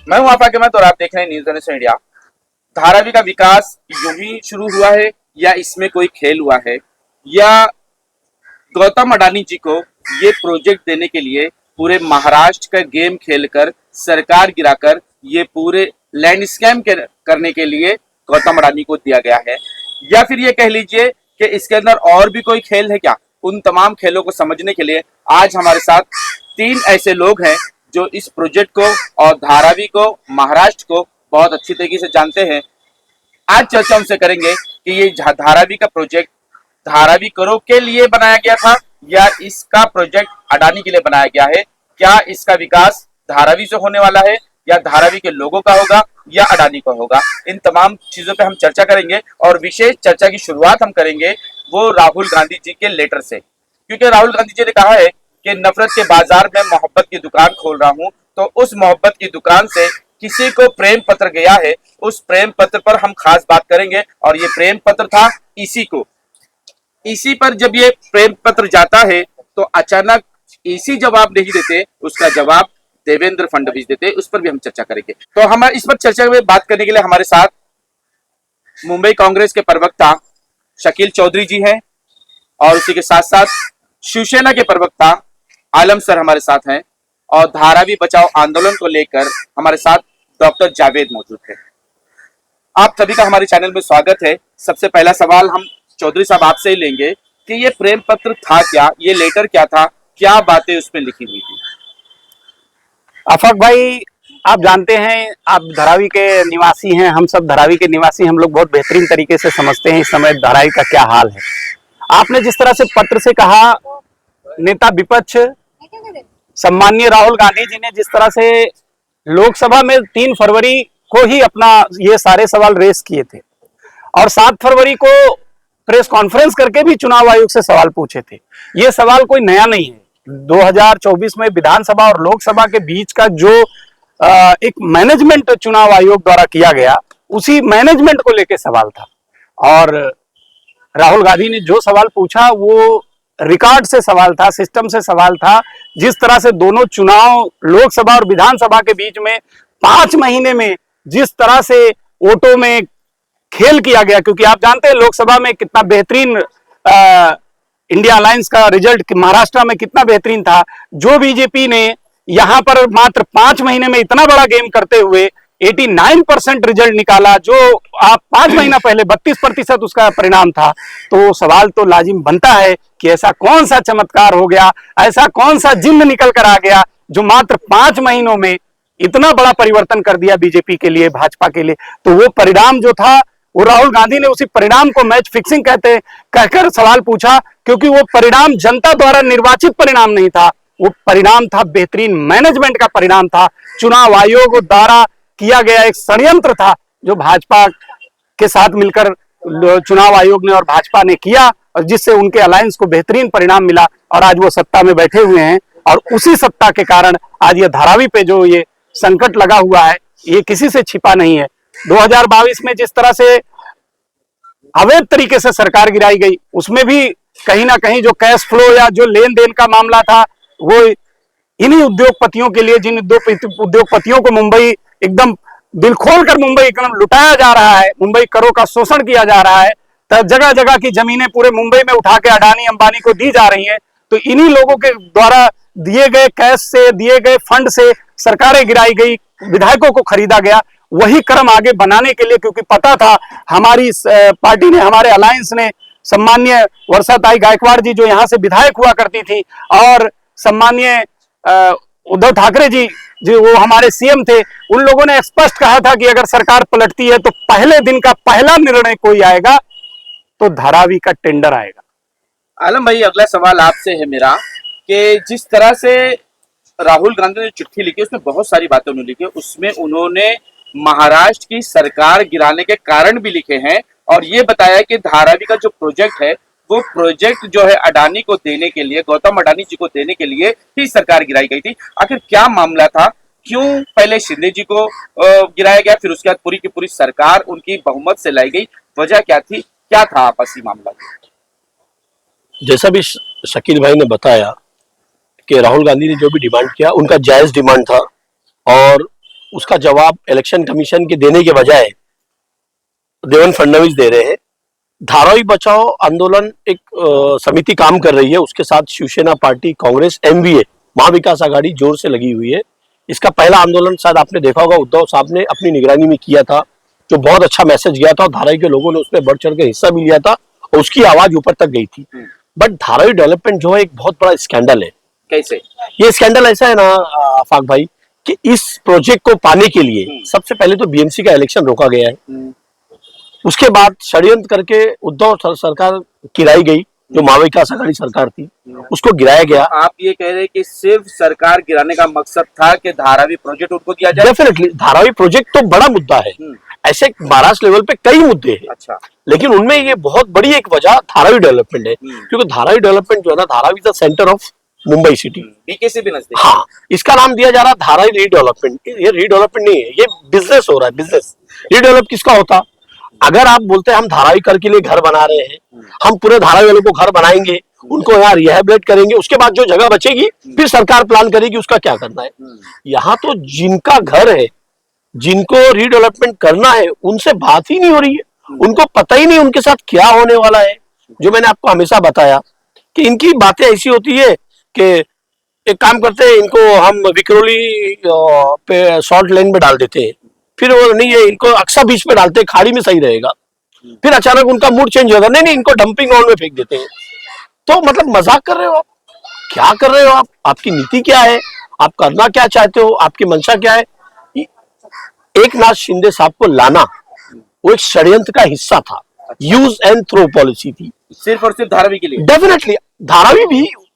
मैं हूं आपा के मैं, तो आप देख रहे हैं न्यूज नेशन इंडिया। धारावी का विकास यूं ही शुरू हुआ है या इसमें कोई खेल हुआ है, या गौतम अडानी जी को ये प्रोजेक्ट देने के लिए पूरे महाराष्ट्र का गेम खेलकर, सरकार गिराकर, ये पूरे लैंड स्कैम करने के लिए गौतम अडानी को दिया गया है, या फिर ये कह लीजिए कि इसके अंदर और भी कोई खेल है क्या। उन तमाम खेलों को समझने के लिए आज हमारे साथ तीन ऐसे लोग हैं जो इस प्रोजेक्ट को और धारावी को, महाराष्ट्र को बहुत अच्छी तरीके से जानते हैं। आज चर्चा उनसे करेंगे कि ये धारावी का प्रोजेक्ट धारावी करो के लिए बनाया गया था या इसका प्रोजेक्ट अडानी के लिए बनाया गया है। क्या इसका विकास धारावी से होने वाला है या धारावी के लोगों का होगा या अडानी का होगा। इन तमाम चीजों पे हम चर्चा करेंगे और विशेष चर्चा की शुरुआत हम करेंगे वो राहुल गांधी जी के लेटर से, क्योंकि राहुल गांधी जी ने कहा है कि नफरत के बाजार में मोहब्बत की दुकान खोल रहा हूं, तो उस मोहब्बत की दुकान से किसी को प्रेम पत्र गया है, उस प्रेम पत्र पर हम खास बात करेंगे। और ये प्रेम पत्र था इसी पर जब ये प्रेम पत्र जाता है तो अचानक इसी जवाब नहीं देते, उसका जवाब देवेंद्र फडणवीस देते। उस पर भी हम चर्चा करेंगे। तो हम इस पर चर्चा में बात करने के लिए हमारे साथ मुंबई कांग्रेस के प्रवक्ता शकील चौधरी जी हैं और उसी के साथ साथ शिवसेना के प्रवक्ता आलम सर हमारे साथ हैं, और धारावी बचाओ आंदोलन को लेकर हमारे साथ डॉक्टर जावेद मौजूद है। आप सभी का हमारे चैनल में स्वागत है। सबसे पहला सवाल हम चौधरी साहब आपसे ही लेंगे कि ये प्रेम पत्र था क्या, ये लेटर क्या था, क्या बातें उसमें लिखी हुई थी। आफाक भाई, आप जानते हैं, आप धारावी के निवासी हैं, हम सब धारावी के निवासी, हम लोग बहुत बेहतरीन तरीके से समझते हैं इस समय धारावी का क्या हाल है। आपने जिस तरह से पत्र से कहा, नेता विपक्ष सम्माननीय राहुल गांधी जी ने जिस तरह से लोकसभा में 3 फरवरी को ही अपना ये सारे सवाल रेस किए थे और 7 फरवरी को प्रेस कॉन्फ्रेंस करके भी चुनाव आयोग से सवाल पूछे थे। ये सवाल कोई नया नहीं है। 2024 में विधानसभा और लोकसभा के बीच का जो एक मैनेजमेंट चुनाव आयोग द्वारा किया गया, उसी मैनेजमेंट को लेकर सवाल था। और राहुल गांधी ने जो सवाल पूछा वो रिकॉर्ड से सवाल था, सिस्टम से सवाल था। जिस तरह से दोनों चुनाव लोकसभा और विधानसभा के बीच में 5 महीने में जिस तरह से वोटों में खेल किया गया, क्योंकि आप जानते हैं लोकसभा में कितना बेहतरीन इंडिया अलायंस का रिजल्ट महाराष्ट्र में कितना बेहतरीन था। जो बीजेपी ने यहां पर मात्र 5 महीने में इतना बड़ा गेम करते हुए 89% रिजल्ट निकाला, जो आप 5 महीना पहले 32% उसका परिणाम था। तो सवाल तो लाजिम बनता है कि ऐसा कौन सा चमत्कार हो गया, ऐसा कौन सा जिन्न निकल कर आ गया जो मात्र 5 महीनों में इतना बड़ा परिवर्तन कर दिया बीजेपी के लिए, भाजपा के लिए। तो वो परिणाम जो था, वो राहुल गांधी ने उसी परिणाम को मैच फिक्सिंग कहकर सवाल पूछा, क्योंकि वो परिणाम जनता द्वारा निर्वाचित परिणाम नहीं था, वो परिणाम था बेहतरीन मैनेजमेंट का परिणाम था। चुनाव आयोग द्वारा किया गया एक षड्यंत्र था जो भाजपा के साथ मिलकर चुनाव आयोग ने और भाजपा ने किया, और जिससे उनके अलायंस को बेहतरीन परिणाम मिला और आज वो सत्ता में बैठे हुए हैं। और उसी सत्ता के कारण आज ये धारावी पे जो ये संकट लगा हुआ है, ये किसी से छिपा नहीं है। 2022 में जिस तरह से अवैध तरीके से सरकार गिराई गई, उसमें भी कहीं ना कहीं जो कैश फ्लो या जो लेन देन का मामला था, वो इन्हीं उद्योगपतियों के लिए, जिन उद्योगपतियों को मुंबई एकदम दिल खोल कर मुंबई एकदम लुटाया जा रहा है, मुंबई करों का शोषण किया जा रहा है, तो जगह जगह की जमीनें पूरे मुंबई में उठा के अडानी अंबानी को दी जा रही हैं। तो इन्हीं लोगों के द्वारा दिए गए कैश से, दिए गए फंड से सरकारें गिराई गई, विधायकों को खरीदा गया। वही क्रम आगे बनाने के लिए, क्योंकि पता था हमारी पार्टी ने, हमारे अलायंस ने, सम्मान्य वर्षाताई गायकवाड़ जी जो यहाँ से विधायक हुआ करती थी, और सम्मान्य उद्धव ठाकरे जी जो वो हमारे सीएम थे, उन लोगों ने स्पष्ट कहा था कि अगर सरकार पलटती है तो पहले दिन का पहला निर्णय कोई आएगा तो धारावी का टेंडर आएगा। आलम भाई, अगला सवाल आपसे है मेरा कि जिस तरह से राहुल गांधी ने चिट्ठी लिखी, उसमें बहुत सारी बातें उन्होंने लिखी, उसमें उन्होंने महाराष्ट्र की सरकार गिराने के कारण भी लिखे हैं और ये बताया कि धारावी का जो प्रोजेक्ट है, वो प्रोजेक्ट जो है अडानी को देने के लिए, गौतम अडानी जी को देने के लिए ही सरकार गिराई गई थी। आखिर क्या मामला था, क्यों पहले शिंदे जी को गिराया गया, फिर उसके बाद पूरी की पूरी सरकार उनकी बहुमत से लाई गई, वजह क्या थी, क्या था आपसी मामला? जैसा भी शकील भाई ने बताया कि राहुल गांधी ने जो भी डिमांड किया, उनका जायज डिमांड था और उसका जवाब इलेक्शन कमीशन के देने के बजाय देवेंद्र फडणवीस दे रहे हैं। धारावी बचाओ आंदोलन एक समिति काम कर रही है, उसके साथ शिवसेना पार्टी, कांग्रेस, एमवीए महाविकास आघाड़ी जोर से लगी हुई है। इसका पहला आंदोलन शायद आपने देखा होगा, उद्धव साहब ने अपनी निगरानी में किया था, जो बहुत अच्छा मैसेज गया था और धारावी के लोगों ने उसमें बढ़ चढ़ के हिस्सा भी लिया था और उसकी आवाज ऊपर तक गई थी। बट धारावी डेवलपमेंट जो है एक बहुत बड़ा स्कैंडल है। कैसे? ये स्कैंडल ऐसा है ना आफाक भाई कि इस प्रोजेक्ट को पाने के लिए सबसे पहले तो बीएमसी का इलेक्शन रोका गया है, उसके बाद षड्यंत्र करके उद्धव सरकार गिराई गई, जो महाविकास आघाड़ी सरकार थी उसको गिराया गया। आप ये कह रहे हैं कि सिर्फ सरकार गिराने का मकसद था कि धारावी प्रोजेक्ट उनको दिया जाए? डेफिनेटली धारावी प्रोजेक्ट तो बड़ा मुद्दा है, ऐसे महाराष्ट्र लेवल पे कई मुद्दे हैं। अच्छा, लेकिन उनमें ये बहुत बड़ी एक वजह धारावी डेवलपमेंट है, क्योंकि धारावी डेवलपमेंट जो है ना, Dharavi is the centre of Mumbai city, BK भी नजदीक। हाँ, इसका नाम दिया जा रहा है धारावी रीडेवलपमेंट। ये रीडेवलपमेंट नहीं है, ये बिजनेस हो रहा है, बिजनेस। रीडेवलप किसका होता? अगर आप बोलते हैं हम धारावी कर के लिए घर बना रहे हैं, हम पूरे धारावी वालों को घर बनाएंगे, उनको यहाँ रिहेबिलिट करेंगे, उसके बाद जो जगह बचेगी फिर सरकार प्लान करेगी उसका क्या करना है। यहाँ तो जिनका घर है, जिनको रीडेवलपमेंट करना है, उनसे बात ही नहीं हो रही है, उनको पता ही नहीं उनके साथ क्या होने वाला है। जो मैंने आपको हमेशा बताया कि इनकी बातें ऐसी होती है कि एक काम करते हैं, इनको हम विक्रोली पे सॉल्ट लेन में डाल देते हैं, फिर वो नहीं है, इनको अक्सा बीच में डालते हैं, खाड़ी में सही रहेगा, फिर अचानक उनका मूड चेंज होगा, नहीं इनको डंपिंग ग्राउंड में फेंक देते हैं। तो मतलब मजाक कर रहे हो आप, क्या कर रहे हो आप? आपकी नीति क्या है? आप करना क्या चाहते हो? आपकी मंशा क्या है? एक नाथ शिंदे साहब को लाना वो एक षड्यंत्र का हिस्सा था, यूज एंड थ्रो पॉलिसी थी, सिर्फ और सिर्फ धारावी के लिए। डेफिनेटली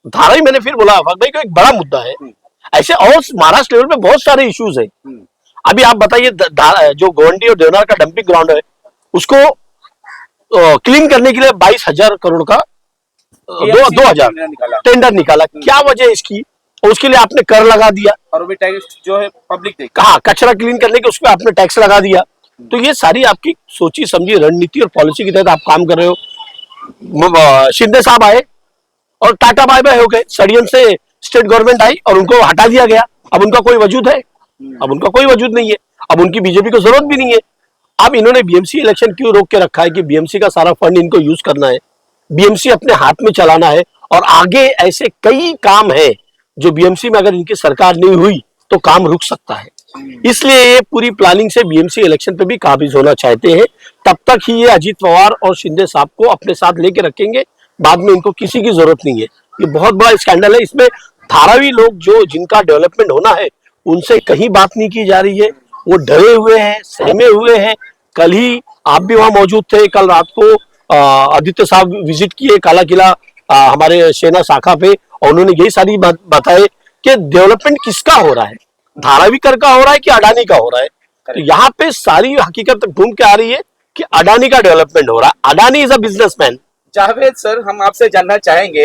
धारावी मैंने फिर बोला भाई को एक बड़ा मुद्दा है। ऐसे और महाराष्ट्र लेवल पे बहुत सारे इश्यूज है। अभी आप बताइए, जो गोवंडी और देवनार का डंपिंग ग्राउंड है, उसको क्लीन करने के लिए 22,000 करोड़ का 2,000 टेंडर निकाला। क्या वजह है इसकी? और उसके लिए आपने कर लगा दिया, और भी टैक्स जो है पब्लिक दे, कहा कचरा क्लीन करने के उसमें आपने टैक्स लगा दिया। तो ये सारी आपकी सोची समझी रणनीति और पॉलिसी के तहत आप काम कर रहे हो। शिंदे साहब आए और टाटा बाय बाय हो गए, षड्यंत्र से स्टेट गवर्नमेंट आई और उनको हटा दिया गया। अब उनका कोई वजूद है? अब उनका कोई वजूद नहीं है, अब उनकी बीजेपी को जरूरत भी नहीं है। अब इन्होंने बीएमसी इलेक्शन क्यों रोक के रखा है कि बीएमसी का सारा फंड इनको यूज करना है, बीएमसी अपने हाथ में चलाना है, और आगे ऐसे कई काम है जो बीएमसी में अगर इनकी सरकार नहीं हुई तो काम रुक सकता है। इसलिए ये पूरी प्लानिंग से बीएमसी इलेक्शन पे भी काबिज होना चाहते हैं। तब तक ही ये अजीत पवार और शिंदे साहब को अपने साथ लेके रखेंगे, बाद में इनको किसी की जरूरत नहीं है। ये बहुत बड़ा स्कैंडल है। इसमें धारावी लोग जो जिनका डेवलपमेंट होना है उनसे कहीं बात नहीं की जा रही है, वो डरे हुए हैं, सहमे हुए हैं। कल ही आप भी वहां मौजूद थे, कल रात को आदित्य साहब विजिट किए काला किला हमारे सेना शाखा पे, और उन्होंने यही सारी बात बताए कि डेवलपमेंट किसका हो रहा है, धारावी कर का हो रहा है कि अडानी का हो रहा है। तो यहाँ पे सारी हकीकत घूम के आ रही है कि अडानी का डेवलपमेंट हो रहा है। Adani is a businessman. Javed sir, हम आपसे जानना चाहेंगे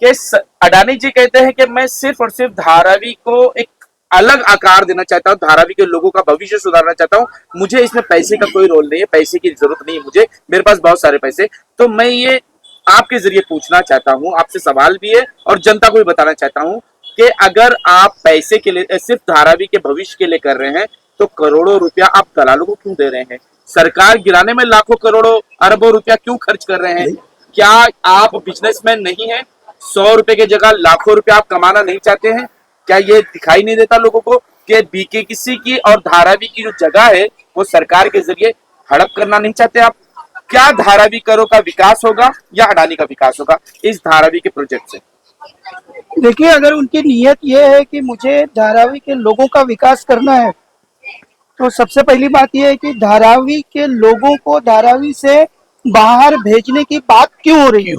कि अडानी जी कहते हैं कि मैं सिर्फ और सिर्फ धारावी को एक अलग आकार देना चाहता हूँ, धारावी के लोगों का भविष्य सुधारना चाहता हूँ, मुझे इसमें पैसे का कोई रोल नहीं है, पैसे की जरूरत नहीं है मुझे, मेरे पास बहुत सारे पैसे। तो मैं ये आपके जरिए पूछना चाहता हूँ, आपसे सवाल भी है और जनता को भी बताना चाहता हूँ कि अगर आप पैसे के लिए सिर्फ धारावी के भविष्य के लिए कर रहे हैं तो करोड़ों रुपया आप दलालों को क्यों दे रहे हैं? सरकार गिराने में लाखों करोड़ों अरबों रुपया क्यों खर्च कर रहे हैं? क्या आप बिजनेसमैन नहीं है? 100 रुपए की जगह लाखों रुपया आप कमाना नहीं चाहते हैं? क्या ये दिखाई नहीं देता लोगों को कि बीके किसी की और धारावी की जो जगह है वो सरकार के जरिए हड़प करना नहीं चाहते आप? क्या धारावी करों का विकास होगा या अडानी का विकास होगा इस धारावी के प्रोजेक्ट से? देखिए, अगर उनकी नीयत ये है कि मुझे धारावी के लोगों का विकास करना है, तो सबसे पहली बात यह है कि धारावी के लोगों को धारावी से बाहर भेजने की बात क्यों हो रही है?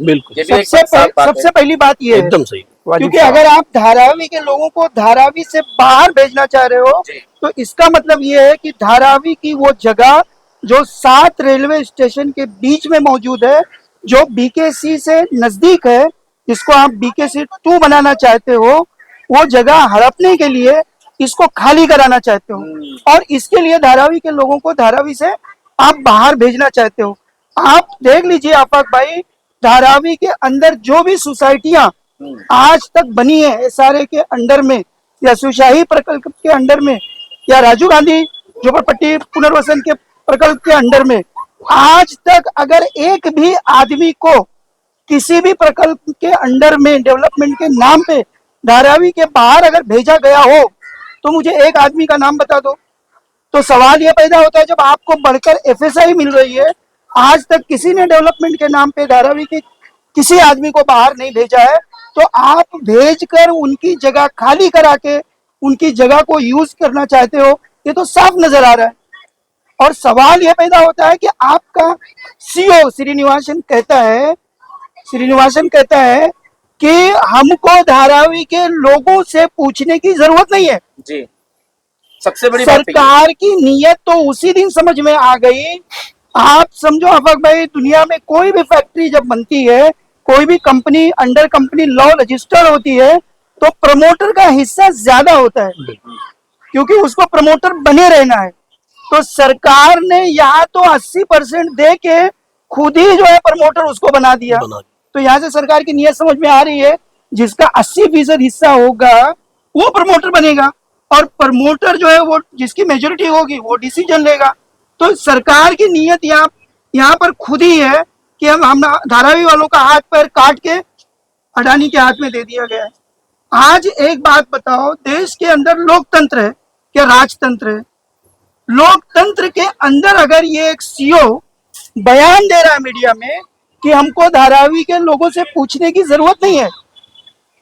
बिल्कुल, सबसे पहली बात यह है, एकदम सही। क्योंकि अगर आप धारावी के लोगों को धारावी से बाहर भेजना चाह रहे हो तो इसका मतलब ये है कि धारावी की वो जगह जो 7 रेलवे स्टेशन के बीच में मौजूद है, जो बीकेसी से नजदीक है, जिसको आप बीकेसी 2 बनाना चाहते हो, वो जगह हड़पने के लिए इसको खाली कराना चाहते हो और इसके लिए धारावी के लोगों को धारावी से आप बाहर भेजना चाहते हो। आप देख लीजिए आफाक भाई, धारावी के अंदर जो भी सोसाइटियां आज तक बनी है एसआरए के अंडर में या सुशाही प्रकल्प के अंडर में, या राजीव गांधी झोपड़पट्टी पुनर्वसन के प्रकल्प के अंडर में आज तक अगर एक भी आदमी को किसी भी प्रकल्प के अंडर में डेवलपमेंट के नाम पे धारावी के बाहर अगर भेजा गया हो तो मुझे एक आदमी का नाम बता दो। तो सवाल यह पैदा होता है, जब आपको बढ़कर एफएसआई मिल रही है, आज तक किसी ने डेवलपमेंट के नाम पे धारावी के किसी आदमी को बाहर नहीं भेजा है, तो आप भेजकर उनकी जगह खाली करा के उनकी जगह को यूज करना चाहते हो, ये तो साफ नजर आ रहा है। और सवाल यह पैदा होता है कि आपका सीओ श्रीनिवासन कहता है कि हमको धारावी के लोगों से पूछने की जरूरत नहीं है। जी, सबसे बड़ी बात सरकार की नीयत तो उसी दिन समझ में आ गई। आप समझो अफक भाई, दुनिया में कोई भी फैक्ट्री जब बनती है, कोई भी company under company law registered होती है, तो प्रमोटर का हिस्सा ज्यादा होता है क्योंकि उसको प्रमोटर बने रहना है। तो सरकार ने यहाँ तो 80% दे के खुद ही जो है प्रमोटर उसको बना दिया। तो यहाँ से सरकार की नीयत समझ में आ रही है, जिसका 80% हिस्सा होगा वो प्रमोटर बनेगा और प्रमोटर जो है वो जिसकी मेजोरिटी होगी वो डिसीजन लेगा। तो सरकार की नीयत यहाँ पर खुद ही है कि हम धारावी वालों का हाथ पैर काट के अडानी के हाथ में दे दिया गया है। आज एक बात बताओ, देश के अंदर लोकतंत्र है क्या राजतंत्र है? लोकतंत्र के अंदर अगर ये एक सीओ बयान दे रहा है मीडिया में कि हमको धारावी के लोगों से पूछने की जरूरत नहीं है,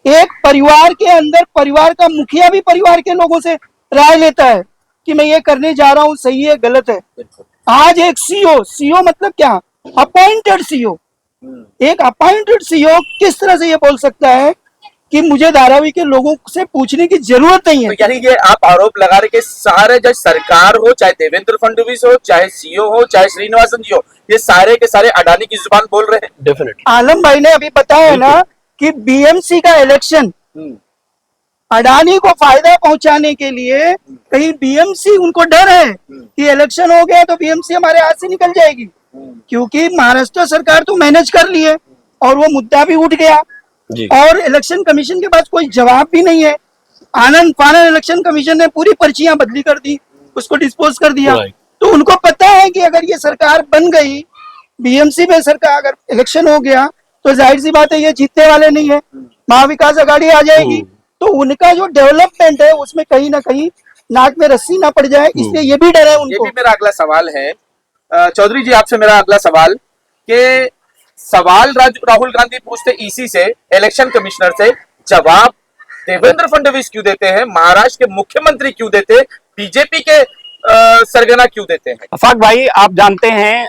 एक परिवार के अंदर परिवार का मुखिया भी परिवार के लोगों से राय लेता है कि मैं ये करने जा रहा हूं, सही है गलत है। आज एक सीओ मतलब क्या? Appointed CO. एक अपॉइंटेड सीओ किस तरह से ये बोल सकता है कि मुझे धारावी के लोगों से पूछने की जरूरत नहीं है? तो यानी ये आप आरोप लगा रहे कि सारे, चाहे सरकार हो, चाहे देवेंद्र फडणवीस हो, चाहे सीओ हो, चाहे श्रीनिवासन जी हो, ये सारे के सारे अडानी की जुबान बोल रहे हैं। डेफिनेटली आलम भाई ने अभी बताया ना कि बीएमसी का इलेक्शन अडानी को फायदा पहुंचाने के लिए, कहीं बीएमसी उनको डर है कि इलेक्शन हो गया तो बीएमसी हमारे हाथ से निकल जाएगी, क्योंकि महाराष्ट्र सरकार तो मैनेज कर ली है और वो मुद्दा भी उठ गया और इलेक्शन कमीशन के पास कोई जवाब भी नहीं है। आनंद फानन इलेक्शन कमीशन ने पूरी पर्चियां बदली कर दी, उसको डिस्पोज कर दिया। तो उनको पता है कि अगर ये सरकार बन गई, बीएमसी में सरकार अगर इलेक्शन हो गया तो जाहिर सी बात है ये जीतने वाले नहीं है, महाविकास आघाड़ी आ जाएगी। तो उनका जो डेवलपमेंट है उसमें कहीं ना कहीं नाक में रस्सी ना पड़ जाए, इसलिए ये भी डर है उनको। ये भी मेरा अगला सवाल है चौधरी जी, आपसे मेरा अगला सवाल कि राहुल गांधी पूछते ईसी से, इलेक्शन कमिश्नर से, जवाब देवेंद्र फडणवीस क्यों देते हैं, महाराष्ट्र के मुख्यमंत्री क्यों देते, बीजेपी के सरगना क्यों देते हैं? अफाक भाई, आप जानते हैं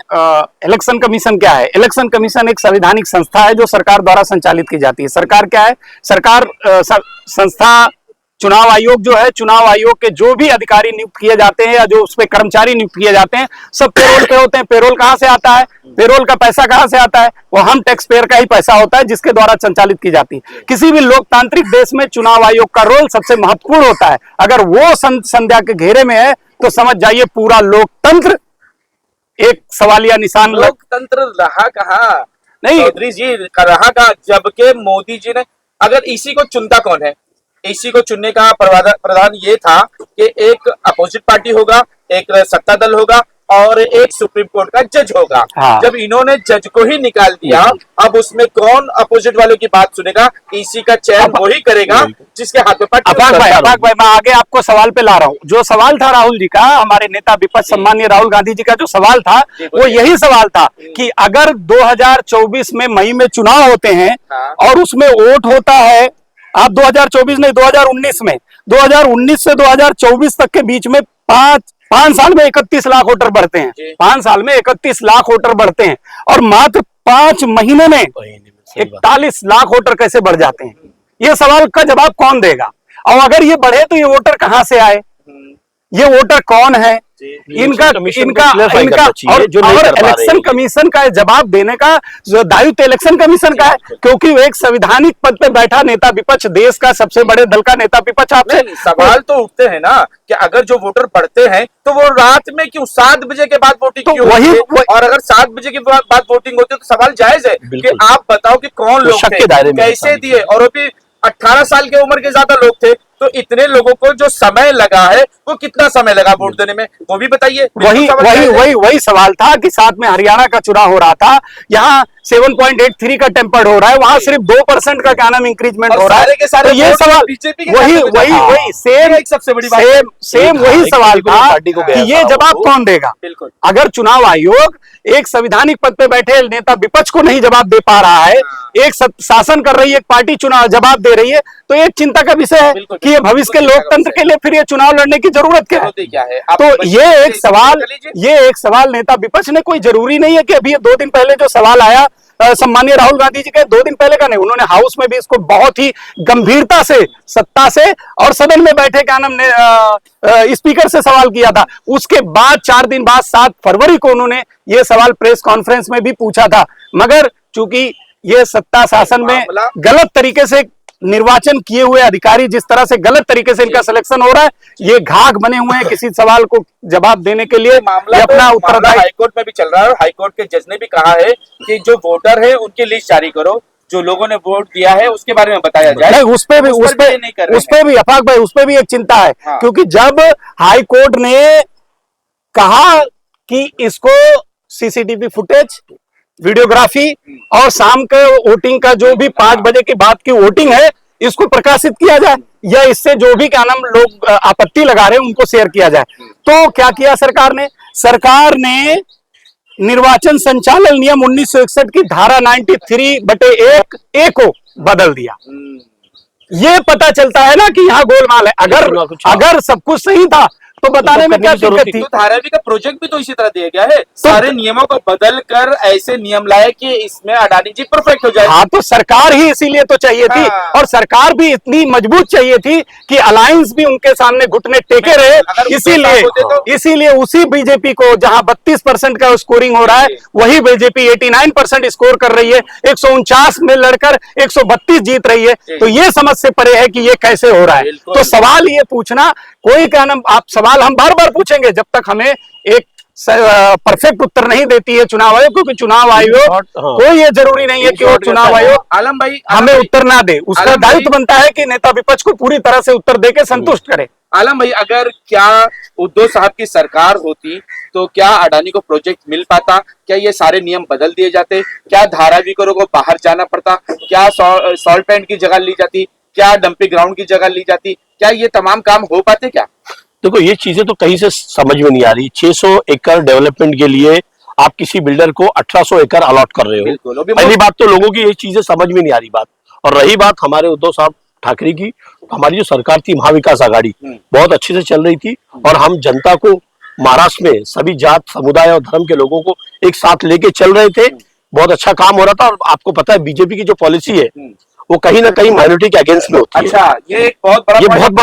इलेक्शन कमीशन क्या है? इलेक्शन कमीशन एक संवैधानिक संस्था है जो सरकार द्वारा संचालित की जाती है। सरकार क्या है? सरकार संस्था चुनाव आयोग जो है, चुनाव आयोग के जो भी अधिकारी नियुक्त किए जाते हैं या जो उसमें कर्मचारी नियुक्त किए जाते हैं, सब पेरोल पे होते हैं। पेरोल कहाँ से आता है? पेरोल का पैसा कहाँ से आता है? वो हम टैक्स पेयर का ही पैसा होता है जिसके द्वारा संचालित की जाती है। किसी भी लोकतांत्रिक देश में चुनाव आयोग का रोल सबसे महत्वपूर्ण होता है। अगर वो संध्या के घेरे में है तो समझ जाइए पूरा लोकतंत्र एक सवालिया निशान। लोकतंत्र रहा कहाँ? नहीं चौधरी जी, रहा कहाँ जबकि मोदी जी ने, अगर इसी को चुनता कौन है? इसी को चुनने का प्रावधान ये था कि एक अपोजिट पार्टी होगा, एक सत्ता दल होगा और एक सुप्रीम कोर्ट का जज होगा। हाँ। जब इन्होंने जज को ही निकाल दिया, अब उसमें कौन अपोजिट वालों की बात सुनेगा? इसी का चयन वही करेगा जिसके हाथ में पट्टी। अफाक भाई, मैं आगे आपको सवाल पे ला रहा हूँ। जो सवाल था राहुल जी का, हमारे नेता विपक्ष सम्मानीय राहुल गांधी जी का जो सवाल था, वो यही सवाल था कि अगर 2024 में मई में चुनाव होते हैं और उसमें वोट होता है, आप 2024 नहीं 2019 में, 2019 से 2024 तक के बीच में पांच साल में 31 लाख वोटर बढ़ते हैं। 5 साल में 31 लाख वोटर बढ़ते हैं और मात्र 5 महीने में 41 लाख वोटर कैसे बढ़ जाते हैं? ये सवाल का जवाब कौन देगा? और अगर ये बढ़े तो ये वोटर कहां से आए? ये वोटर कौन है? इनका और इलेक्शन कमीशन का जवाब देने का जो दायित्व इलेक्शन कमीशन का है, क्योंकि वो एक संवैधानिक पद पे बैठा नेता विपक्ष, देश का सबसे बड़े दल का नेता विपक्ष। आपसे सवाल तो उठते हैं ना कि अगर जो वोटर पढ़ते हैं तो वो रात में क्यों 7 बजे के बाद वोटिंग क्यों होती है? और अगर 7 बजे के बाद वोटिंग होती है तो सवाल जायज है कि आप बताओ कि कौन लोग थे, कैसे दिए, और 18 साल के उम्र के ज्यादा लोग थे, तो इतने लोगों को जो समय लगा है वो कितना समय लगा वोट देने में, वो भी बताइए। वही सवाल था कि साथ में हरियाणा का चुनाव हो रहा था, यहाँ 7.83 का टेम्पर्ड हो रहा है, वहां सिर्फ 2% का क्या नाम इंक्रीजमेंट हो रहा है। तो ये सवाल वही सबसे बड़ी बात सेम वही सवाल था कि ये जवाब कौन देगा। बिल्कुल। अगर चुनाव आयोग एक संवैधानिक पद पे बैठे नेता विपक्ष को नहीं जवाब दे पा रहा है, एक शासन कर रही है एक पार्टी चुनाव जवाब दे रही है, तो एक चिंता का विषय है कि ये भविष्य के लोकतंत्र के लिए फिर ये चुनाव लड़ने की जरूरत क्या है। तो ये एक सवाल नेता विपक्ष ने, कोई जरूरी नहीं है कि अभी 2 दिन पहले जो सवाल आया सम्मानीय राहुल गांधी जी के, 2 दिन पहले का नहीं, उन्होंने हाउस में भी इसको बहुत ही गंभीरता से सत्ता से और सदन में बैठे क्या नाम ने स्पीकर से सवाल किया था। उसके बाद 4 दिन बाद 7 फरवरी को उन्होंने ये सवाल प्रेस कॉन्फ्रेंस में भी पूछा था, मगर चूंकि ये सत्ता शासन में गलत तरीके से निर्वाचन किए हुए अधिकारी जिस तरह से गलत तरीके से इनका सिलेक्शन हो रहा है, ये घाघ बने हुए हैं किसी सवाल को जवाब देने के लिए। मामला अपना उत्तरदायी हाईकोर्ट में भी चल रहा है और हाईकोर्ट के जज ने भी कहा है कि जो वोटर है उनकी लिस्ट जारी करो, जो लोगों ने वोट दिया है उसके बारे में बताया जाए। उस पे भी अफाक भाई, उस पे भी एक चिंता है। हाँ। क्योंकि जब हाईकोर्ट ने कहा कि इसको सीसीटीवी फुटेज, वीडियोग्राफी और शाम के वोटिंग का जो भी 5 बजे के बाद की वोटिंग है इसको प्रकाशित किया जाए, या इससे जो भी क्या नाम लोग आपत्ति लगा रहे हैं उनको शेयर किया जाए, तो क्या किया सरकार ने निर्वाचन संचालन नियम 1961 की धारा 93/1 को बदल दिया। ये पता चलता है ना कि यहाँ गोलमाल है। अगर सब कुछ सही था तो बताने में क्या दिक्कत थी। तो धारावी का प्रोजेक्ट भी तो इसी तरह दिया गया है, सारे नियमों को बदल कर ऐसे नियम लाए कि इसमें अडानी जी परफेक्ट हो जाए। हाँ, तो सरकार ही इसीलिए तो चाहिए थी। हाँ। और सरकार भी इतनी मजबूत चाहिए थी कि अलायंस भी उनके सामने घुटने टेके रहे। इसीलिए उसी बीजेपी को जहां 32% का स्कोरिंग हो रहा है, वही बीजेपी 89% स्कोर कर रही है, 149 में लड़कर 132 जीत रही है। तो ये समझ से परे है कि ये कैसे हो रहा है। तो सवाल ये पूछना, कोई क्या नाम, आप सवाल हम बार बार पूछेंगे जब तक हमें एक परफेक्ट उत्तर नहीं देती है चुनाव आयोग, क्योंकि चुनाव आयोग कोई ये जरूरी नहीं है कि वो चुनाव आयोग आलम भाई हमें उत्तर ना दे। उसका दायित्व बनता है कि नेता विपक्ष को पूरी तरह से उत्तर देके संतुष्ट करे। आलम भाई, अगर क्या उद्धव साहब की सरकार होती तो क्या अडानी को प्रोजेक्ट मिल पाता? क्या ये सारे नियम बदल दिए जाते? क्या धारावीकरों को बाहर जाना पड़ता? क्या सॉल्ट पैंट की जगह ली जाती? क्या डंपिंग ग्राउंड की जगह ली जाती? क्या ये तमाम काम हो पाते? क्या देखो, ये चीजें तो कहीं से समझ में नहीं आ रही। 600 एकड़ डेवलपमेंट के लिए आप किसी बिल्डर को 1800 एकड़ अलॉट कर रहे हो। पहली बात तो लोगों की ये चीजें समझ में नहीं आ रही बात। और रही बात हमारे उद्धव साहब ठाकरे की, तो हमारी जो सरकार थी महाविकास आघाड़ी बहुत अच्छे से चल रही थी और हम जनता को महाराष्ट्र में सभी जात, समुदाय और धर्म के लोगों को एक साथ लेके चल रहे थे। बहुत अच्छा काम हो रहा था। और आपको पता है बीजेपी की जो पॉलिसी है वो कहीं ना कहीं माइनॉरिटी के अगेंस्ट में होती है। अच्छा, ये एक बहुत बड़ा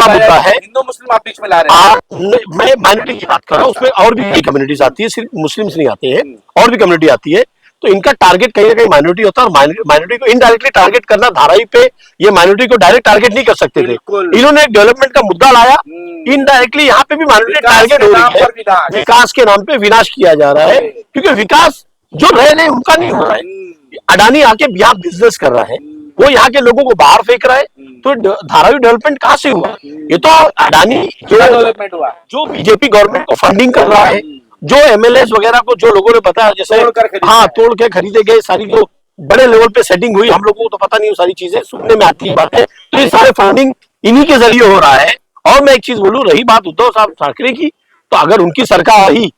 मुद्दा है। हिंदू मुस्लिम आप बीच में ला रहे हैं। मैं माइनॉरिटी की बात कर रहा हूँ, उसमें और भी कई कम्युनिटीज आती है, सिर्फ मुस्लिम्स नहीं आते हैं, और भी कम्युनिटी आती है। तो इनका टारगेट कहीं ना कहीं माइनॉरिटी होता है और माइनॉरिटी को इनडायरेक्टली टारगेट करना, धारावी पे ये माइनॉरिटी को डायरेक्ट टारगेट नहीं कर सकते थे। इन्होंने एक डेवलपमेंट का मुद्दा लाया, इनडायरेक्टली यहाँ पे भी माइनॉरिटी टारगेट हो रही है। विकास के नाम पे विनाश किया जा रहा है, क्योंकि विकास जो रह रहे उनका नहीं हो रहा है। अडानी आके यहाँ बिजनेस कर रहा है, वो यहाँ के लोगों को बाहर फेंक रहा है। तो धारावी डेवलपमेंट कहाँ से हुआ? ये तो अडानी जो डेवलपमेंट हुआ, जो बीजेपी गवर्नमेंट को फंडिंग कर रहा है, जो एमएलए वगैरह को जो लोगों ने बताया, जैसे तोड़ के खरीदे गए, सारी जो बड़े लेवल पे सेटिंग हुई, हम लोगों को तो पता नहीं, वो सारी चीजें सुनने में आती है बातें। तो ये सारे फंडिंग इन्हीं के जरिए हो रहा है। और मैं एक चीज बोलूं, रही बात उद्धव साहब ठाकरे की, तो अगर उनकी सरकार आई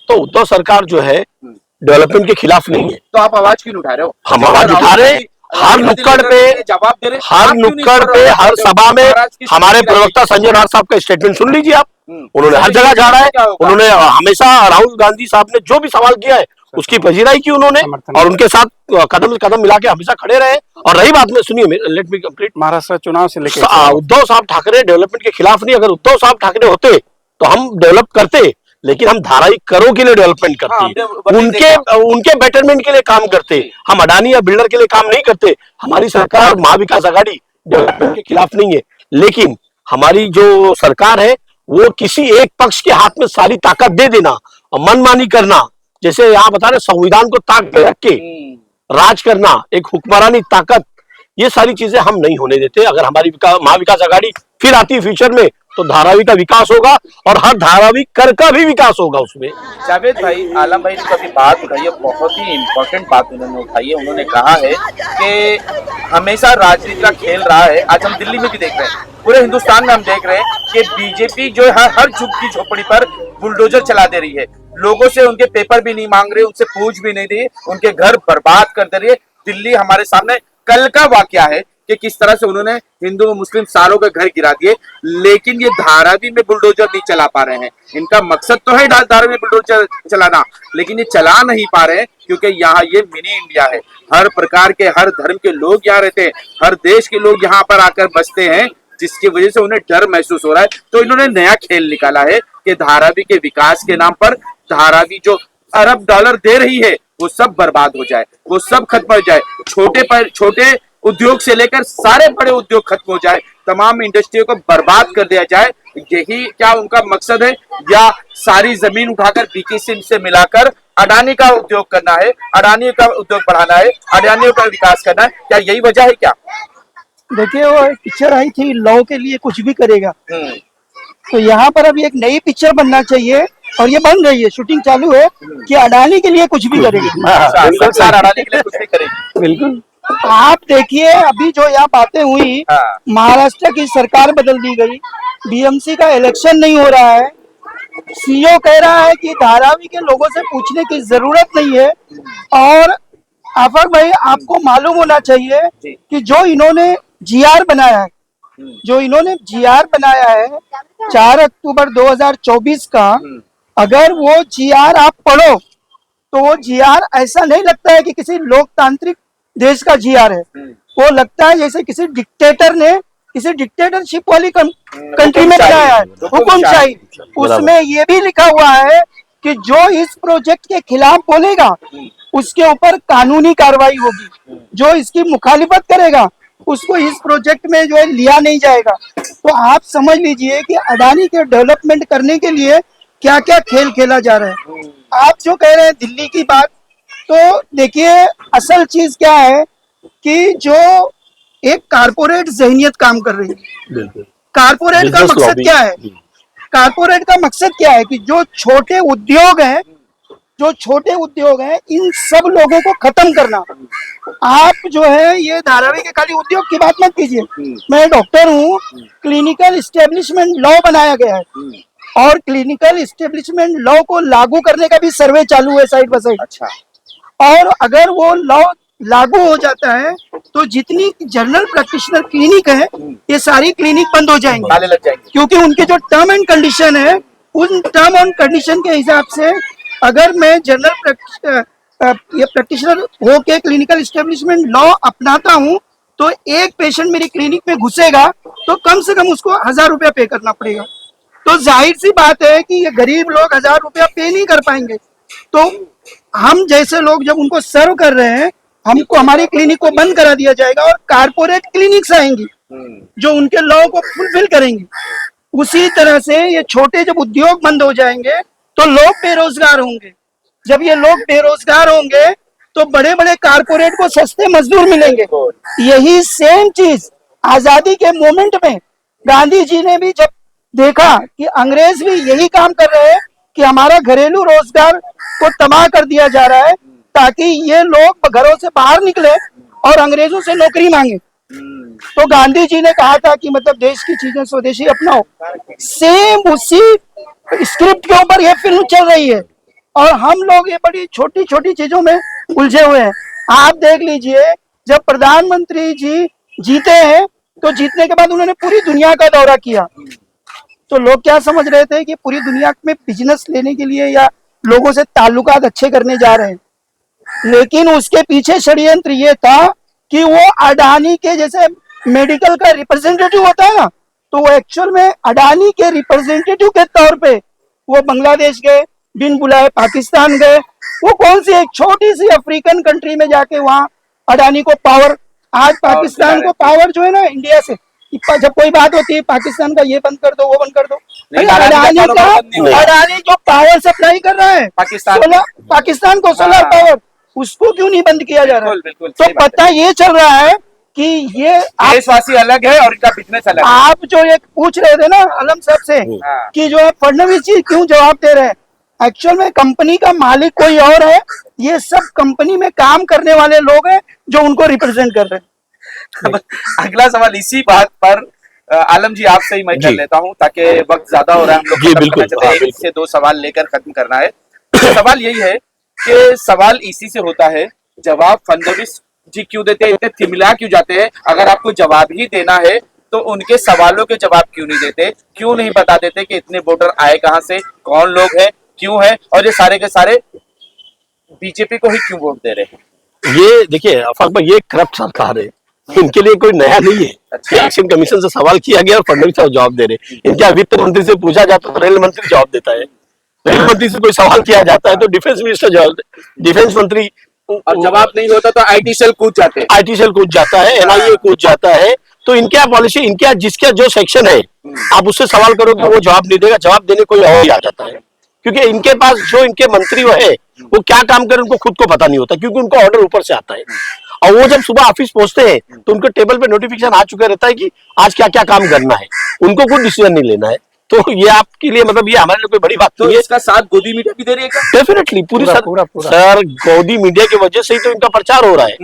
तो उद्धव सरकार जो है डेवलपमेंट के खिलाफ नहीं है। तो आप आवाज क्यों उठा रहे हो? हम आवाज उठा रहे हैं हर नुक्कड़ पे, जवाब दे रहे, हर नुक्कड़ पे, हर सभा में। हमारे प्रवक्ता संजय राउत साहब का स्टेटमेंट सुन लीजिए आप, उन्होंने हर जगह जा रहा है। उन्होंने हमेशा राहुल गांधी साहब ने जो भी सवाल किया है उसकी पजीराई की उन्होंने, और उनके साथ कदम से कदम मिला के हमेशा खड़े रहे। और रही बात में, सुनिए, लेट मी कंप्लीट। महाराष्ट्र चुनाव से लेकर उद्धव साहब ठाकरे डेवलपमेंट के खिलाफ नहीं। अगर उद्धव साहब ठाकरे होते तो हम डेवलप करते, लेकिन हम धारावी करों के लिए डेवलपमेंट करते, उनके बेटरमेंट के लिए काम करते। हम अडानी या बिल्डर के लिए काम नहीं करते। हमारी सरकार महाविकास आघाड़ी डेवलपमेंट के खिलाफ नहीं है, लेकिन हमारी जो सरकार है वो किसी एक पक्ष के हाथ में सारी ताकत दे देना और मनमानी करना, जैसे यहाँ बता रहे संविधान को ताक पे रख के राज करना, एक हुक्मरानी ताकत ये सारी चीजें हम नहीं होने देते। अगर हमारी महाविकास आघाड़ी फिर आती है फ्यूचर में तो धारावी का विकास होगा और हर धारावी कर का भी विकास होगा उसमें। जावेद भाई, आलम भाई ने कभी बात उठाई है, बहुत ही इम्पोर्टेंट बात उन्होंने उठाई है। उन्होंने कहा है कि हमेशा राजनीति का खेल रहा है। आज हम दिल्ली में भी देख रहे हैं, पूरे हिंदुस्तान में हम देख रहे हैं कि बीजेपी जो है हर झुग्गी झोपड़ी पर बुलडोजर चला दे रही है। लोगों से उनके पेपर भी नहीं मांग रहे, उनसे पूछ भी नहीं रही, उनके घर बर्बाद कर दे रही है। दिल्ली हमारे सामने कल का वाकया है कि किस तरह से उन्होंने हिंदू मुस्लिम सारों के घर गिरा दिए, लेकिन ये धारावी में बुलडोजर नहीं चला पा रहे हैं। इनका मकसद तो है धारावी में बुलडोजर चलाना, लेकिन ये चला नहीं पा रहे हैं क्योंकि यहाँ ये मिनी इंडिया है। हर प्रकार के, हर धर्म के लोग यहाँ रहते हैं, हर देश के लोग यहाँ पर आकर बसते हैं, जिसकी वजह से उन्हें डर महसूस हो रहा है। तो इन्होंने नया खेल निकाला है कि धारावी के विकास के नाम पर धारावी जो अरब डॉलर दे रही है वो सब बर्बाद हो जाए, वो सब खत्म हो जाए। छोटे उद्योग से लेकर सारे बड़े उद्योग खत्म हो जाए, तमाम इंडस्ट्रियों को बर्बाद कर दिया जाए। यही क्या उनका मकसद है, या सारी जमीन उठाकर बीकेसी से मिलाकर अडानी का उद्योग करना है, अडानी का उद्योग बढ़ाना है, अडानी का विकास करना है? क्या यही वजह है क्या? देखिए, वो एक पिक्चर आई थी, लौ के लिए कुछ भी करेगा। तो यहाँ पर अभी एक नई पिक्चर बनना चाहिए और ये बन रही है, शूटिंग चालू है कि अडानी के लिए कुछ भी करेगा। संसार अडानी के लिए कुछ भी करेगी। बिल्कुल। आप देखिए, अभी जो यहाँ बातें हुई, महाराष्ट्र की सरकार बदल दी गई, बीएमसी का इलेक्शन नहीं हो रहा है, सीईओ कह रहा है कि धारावी के लोगों से पूछने की जरूरत नहीं है। और आफाक भाई, आपको मालूम होना चाहिए कि जो इन्होंने जीआर बनाया है, 4 अक्टूबर 2024 का, अगर वो जीआर आप पढ़ो तो वो जीआर ऐसा नहीं लगता है कि किसी लोकतांत्रिक देश का जीआर है। वो लगता है जैसे किसी डिक्टेटर ने किसी डिक्टेटरशिप वाली कंट्री में बनाया है, हुकुमशाही। उसमें ये भी लिखा हुआ है कि जो इस प्रोजेक्ट के खिलाफ बोलेगा उसके ऊपर कानूनी कार्रवाई होगी, जो इसकी मुखालिफत करेगा उसको इस प्रोजेक्ट में जो है लिया नहीं जाएगा। तो आप समझ लीजिए कि अडानी के डेवलपमेंट करने के लिए क्या क्या खेल खेला जा रहा है। आप जो कह रहे हैं दिल्ली की बात, तो देखिए असल चीज क्या है कि जो एक कारपोरेट जहनियत काम कर रही है। कारपोरेट का मकसद क्या है? कारपोरेट का मकसद क्या है कि जो छोटे उद्योग हैं, इन सब लोगों को खत्म करना। आप जो है ये धारावी के खाली उद्योग की बात मत कीजिए। मैं डॉक्टर हूँ, क्लिनिकल इस्टेब्लिशमेंट लॉ बनाया गया है और क्लिनिकल इस्टेब्लिशमेंट लॉ को लागू करने का भी सर्वे चालू है साइड बाय साइड। अच्छा। और अगर वो लॉ लागू हो जाता है तो जितनी जनरल प्रैक्टिशनर क्लिनिक है, ये सारी क्लिनिक बंद हो जाएंगे, ताले लग जाएंगे, क्योंकि उनके जो टर्म एंड कंडीशन है, उन टर्म एंड कंडीशन के हिसाब से अगर मैं जनरल प्रैक्टिशनर होके क्लिनिकल इस्टेब्लिशमेंट लॉ अपनाता हूँ तो एक पेशेंट मेरी क्लिनिक में घुसेगा तो कम से कम उसको 1000 रुपया पे करना पड़ेगा। तो जाहिर सी बात है कि ये गरीब लोग 1000 रुपया पे नहीं कर पाएंगे। तो हम जैसे लोग जब उनको सर्व कर रहे हैं, हमको हमारी क्लिनिक को बंद करा दिया जाएगा और कारपोरेट क्लिनिक्स आएंगी जो उनके लॉ को फुलफिल करेंगे। उसी तरह से ये छोटे जब उद्योग बंद हो जाएंगे तो लोग बेरोजगार होंगे। जब ये लोग बेरोजगार होंगे तो बड़े बड़े कारपोरेट को सस्ते मजदूर मिलेंगे। यही सेम चीज आजादी के मोमेंट में गांधी जी ने भी जब देखा कि अंग्रेज भी यही काम कर रहे हैं कि हमारा घरेलू रोजगार को तबाह कर दिया जा रहा है ताकि ये लोग घरों से बाहर निकले और अंग्रेजों से नौकरी मांगे, तो गांधी जी ने कहा था कि मतलब देश की चीजें स्वदेशी अपनाओ। सेम उसी स्क्रिप्ट के ऊपर ये फिल्म चल रही है और हम लोग ये बड़ी छोटी छोटी चीजों में उलझे हुए हैं। आप देख लीजिए, जब प्रधानमंत्री जी जीते हैं तो जीतने के बाद उन्होंने पूरी दुनिया का दौरा किया, तो लोग क्या समझ रहे थे कि पूरी दुनिया में बिजनेस लेने के लिए या लोगों से ताल्लुकात अच्छे करने जा रहे हैं, लेकिन उसके पीछे षड्यंत्र ये था कि वो अडानी के जैसे मेडिकल का रिप्रेजेंटेटिव होता है ना, तो वो एक्चुअल में अडानी के रिप्रेजेंटेटिव के तौर पे वो बांग्लादेश गए, बिन बुलाए पाकिस्तान गए। वो कौन सी एक छोटी सी अफ्रीकन कंट्री में जाके वहां अडानी को पावर, आज पाकिस्तान को पावर जो है ना इंडिया से, जब कोई बात होती है पाकिस्तान का ये बंद कर दो वो बंद कर दो, अडानी जो पावर सप्लाई कर रहा है पाकिस्तान को, सोलर पावर, उसको क्यों नहीं बंद किया जा रहा है? तो पता ये चल रहा है कि ये देशवासी अलग है और इनका बिजनेस अलग है। आप जो एक पूछ रहे थे ना आलम साहब से हाँ। कि जो है फडणवीस जी क्यों जवाब दे रहे हैं, एक्चुअल में कंपनी का मालिक कोई और है, ये सब कंपनी में काम करने वाले लोग हैं जो उनको रिप्रेजेंट कर रहे हैं। अब अगला सवाल इसी बात पर आलम जी आपसे ही मैं कर जी। लेता हूं ताकि वक्त ज्यादा हो रहा है, हम लोग जी, खत्म बिल्कुल, करना चाहते हाँ, हैं। एक बिल्कुल। से दो सवाल लेकर खत्म करना है। तो सवाल यही है कि सवाल इसी से होता है, जवाब फडणवीस जी क्यों देते हैं, इतने तिमिला क्यों जाते हैं? अगर आपको जवाब ही देना है तो उनके सवालों के जवाब क्यों नहीं देते, क्यों नहीं बता देते कि इतने वोटर आए कहां से, कौन लोग हैं, क्यों है, और ये सारे के सारे बीजेपी को ही क्यों वोट दे रहे हैं? ये देखिए आफाक भाई, ये करप्ट सरकार है, इनके लिए कोई नया नहीं है। अच्छा। इलेक्शन कमीशन से सवाल किया गया और फडणवीस साहब जवाब दे रहे। इनके वित्त मंत्री से पूछा जाता है तो रेल मंत्री जवाब देता है, रेल मंत्री से कोई सवाल किया जाता है तो डिफेंस मिनिस्टर जवाब, डिफेंस मंत्री और जवाब नहीं होता तो आईटी सेल कूद जाते हैं। आईटी सेल कूद जाता है, एनआईए कूद जाता है। तो इनके यहाँ पॉलिसी, इनके यहाँ जिसका जो सेक्शन है, आप उससे सवाल करोगे वो जवाब नहीं देगा, जवाब देने कोई और ही आ जाता है। क्योंकि इनके पास जो इनके मंत्री वो है, वो क्या काम करें उनको खुद को पता नहीं होता, क्योंकि उनको ऑर्डर ऊपर से आता है। और वो जब सुबह ऑफिस पहुंचते हैं तो उनके टेबल पे नोटिफिकेशन आ चुका रहता है कि आज क्या क्या काम करना है, उनको कोई डिसीजन नहीं लेना है। तो ये आपके लिए मतलब ये हमारे लिए कोई बड़ी बात तो नहीं है। इसका साथ गोदी मीडिया भी दे रही है क्या? डेफिनेटली पूरी पूरा- सर गोदी मीडिया की वजह से ही तो इनका प्रचार हो रहा है।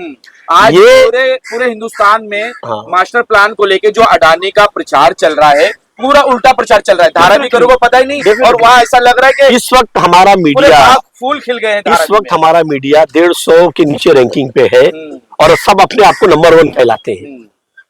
आज ये- पूरे पूरे हिंदुस्तान में हाँ। मास्टर प्लान को लेके जो अडानी का प्रचार चल रहा है, पूरा उल्टा प्रचार चल रहा है। धारावी करो को पता ही नहीं, Definitely. और वहां ऐसा लग रहा है कि इस वक्त हमारा पूरे मीडिया बाग फूल खिल गए हैं इस धारावी वक्त में। हमारा मीडिया 150 के नीचे रैंकिंग पे है और सब अपने आप को नंबर 1 फैलाते हैं।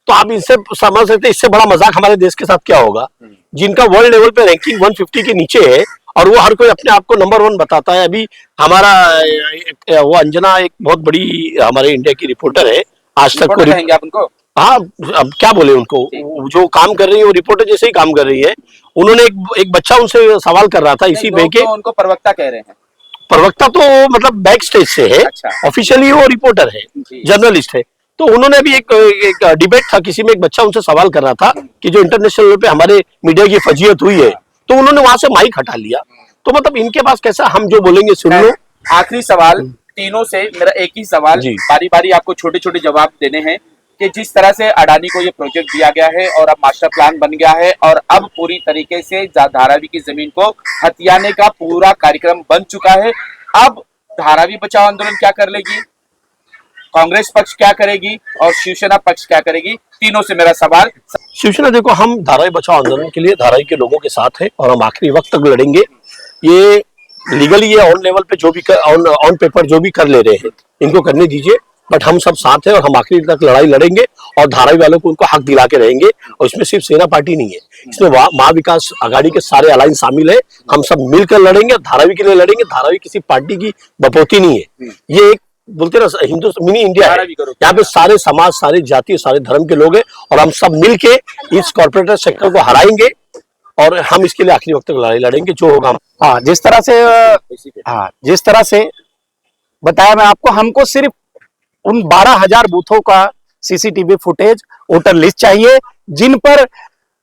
तो आप इससे समझ सकते हैं इससे बड़ा मजाक हमारे देश के साथ क्या होगा, जिनका वर्ल्ड लेवल पे रैंकिंग 150 के नीचे है और वो हर कोई अपने आप को नंबर 1 बताता है। अभी हमारा वो अंजना एक बहुत बड़ी हमारे इंडिया की रिपोर्टर है, आज तक को कहेंगे आप उनको? हाँ, अब क्या बोले उनको, जो काम कर रही है वो रिपोर्टर जैसे ही काम कर रही है। उन्होंने एक बच्चा उनसे सवाल कर रहा था इसी नहीं, में के तो उनको प्रवक्ता कह रहे हैं। प्रवक्ता तो मतलब बैक स्टेज से है, अच्छा। ऑफिशियली वो रिपोर्टर है, जी। जर्नलिस्ट है। तो उन्होंने भी एक डिबेट था, किसी में एक बच्चा उनसे सवाल कर रहा था कि जो इंटरनेशनल लेवल पे हमारे मीडिया की फजीयत हुई है, तो उन्होंने वहां से माइक हटा लिया। तो मतलब इनके पास कैसा, हम जो बोलेंगे सुन लो। आखिरी सवाल तीनों से मेरा एक ही सवाल, जी। बारी बारी आपको छोटे छोटे जवाब देने हैं कि जिस तरह से अडानी को ये प्रोजेक्ट दिया गया है और अब मास्टर प्लान बन गया है और अब पूरी तरीके से धारावी की जमीन को हथियाने का पूरा कार्यक्रम बन चुका है, अब धारावी बचाओ आंदोलन क्या कर लेगी, कांग्रेस पक्ष क्या करेगी और शिवसेना पक्ष क्या करेगी? तीनों से मेरा सवाल। शिवसेना देखो, हम धारावी बचाओ आंदोलन के लिए धारावी के लोगों के साथ है और हम आखिरी वक्त तक लड़ेंगे। ये लीगली ये ऑन लेवल पे जो भी ऑन पेपर जो भी कर ले रहे हैं इनको करने दीजिए, बट हम सब साथ हैं और हम आखिरी तक लड़ाई लड़ेंगे और धारावी वालों को उनको हक दिला के रहेंगे। और इसमें सिर्फ सेना पार्टी नहीं है, इसमें महाविकास आघाड़ी के सारे अलायंस शामिल है। हम सब मिलकर लड़ेंगे, धारावी के लिए लड़ेंगे। धारावी किसी पार्टी की बपौती नहीं है, ये एक बोलते ना हिंदू मिनी इंडिया है। धारावी करो। यहाँ पे सारे समाज, सारे जाति, सारे धर्म के लोग हैं और हम सब मिलके इस कॉर्पोरेट सेक्टर को हराएंगे और हम इसके लिए आखिरी वक्त तक लड़ाई लड़ेंगे, जो होगा। हाँ, जिस तरह से बताया मैं आपको, हमको सिर्फ उन 12,000 बूथों का सीसीटीवी फुटेज, वोटर लिस्ट चाहिए, जिन पर